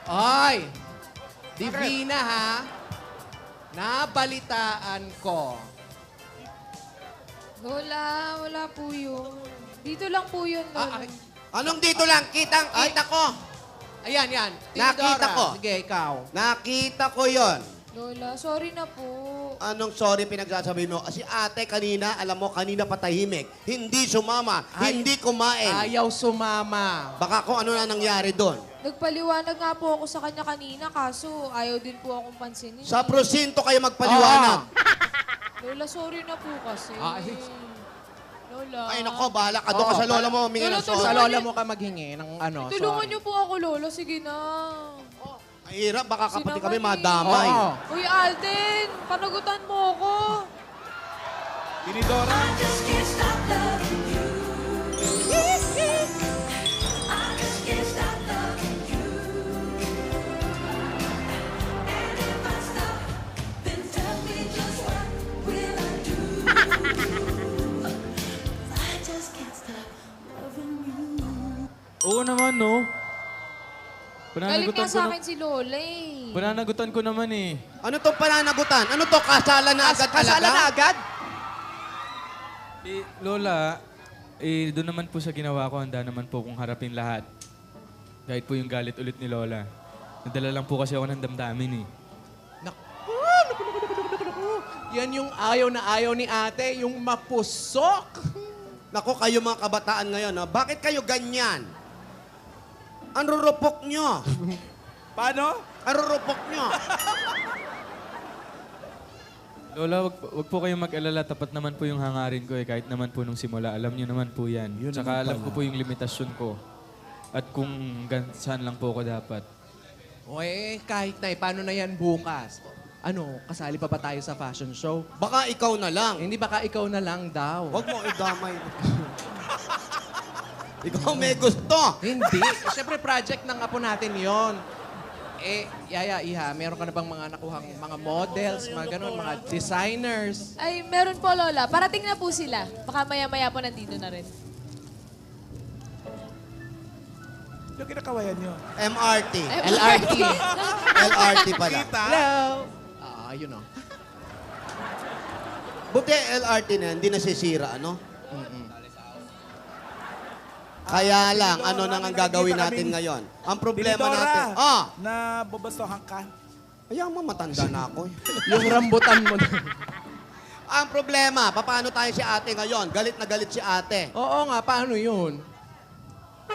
Ay! Divina, ha? Nabalitaan ko. Wala po yun. Dito lang po yun, Lola. Anong dito lang? Kitang-kita ko. Ayan, yan. Nakita ko. Sige, ikaw. Nakita ko yon. Lola, sorry na po. Anong sorry pinagsasabi mo? Si ate kanina, alam mo, kanina patahimik. Hindi sumama, hindi kumain. Ayaw sumama. Baka kung ano na nangyari doon. Nagpaliwanag nga po ako sa kanya kanina, kaso ayaw din po akong pansinin. Sa prosinto kayo magpaliwanag. Lola, sorry na po kasi. Ay. Lola. Ay, nako, bahala ka. Doon ka sa lola mo, humingi ng Lola, sorry. Sa lola mo ka maghingi ng ano, Tulungan sorry. niyo po ako, Lola. Sige na. Ay, hirap, baka kapatid kami Sinamay. madamay. Oo. Uy, Alden, panagutan mo ako. Tinidora. Oo naman, no? Galit Pananagutan nga ko, sa akin si Lola eh. pananagutan ko naman eh. Ano tong pananagutan? Ano to, kasalan na agad Kasala talaga? na agad? Lola, doon naman po sa ginawa ko, handa naman po kung harapin lahat. Kahit po yung galit ulit ni Lola. Nadala lang po kasi ako ng damdamin eh. Naku. Yan yung ayaw ni ate, yung mapusok. Naku, kayo mga kabataan ngayon, ha? Bakit kayo ganyan? Ang rurupok nyo. Paano? Ang rurupok nyo. Lola, wag po kayong mag-alala. Tapat naman po yung hangarin ko eh. Kahit naman po nung simula. Alam niyo naman po yan. Tsaka alam ko po yung limitasyon ko. At kung saan lang po ako dapat. O kahit na, paano na yan bukas? Ano, kasali pa ba tayo sa fashion show? Baka ikaw na lang. Hindi baka ikaw na lang daw. Huwag mo idamay. Ikaw may gusto. Hindi. Siyempre, project ng apo natin yon. Yaya, Iha, meron ka na bang mga nakuhang mga models, mga ganun, mga designers? Ay, meron po, Lola. Parating na po sila. Baka maya-maya po nandito na rin. Yung kinakawayan nyo. MRT. LRT. LRT pala. Hello. Yun o. Buti LRT na, hindi nasisira, ano? Kaya lang, ano nang ang gagawin natin ngayon? Ang problema natin... Na babastuhan ka. Ayaw mo, matanda na ako. Yung rambutan mo na. Ang problema, paano tayo si ate ngayon? Galit na galit si ate. Oo nga, paano yun?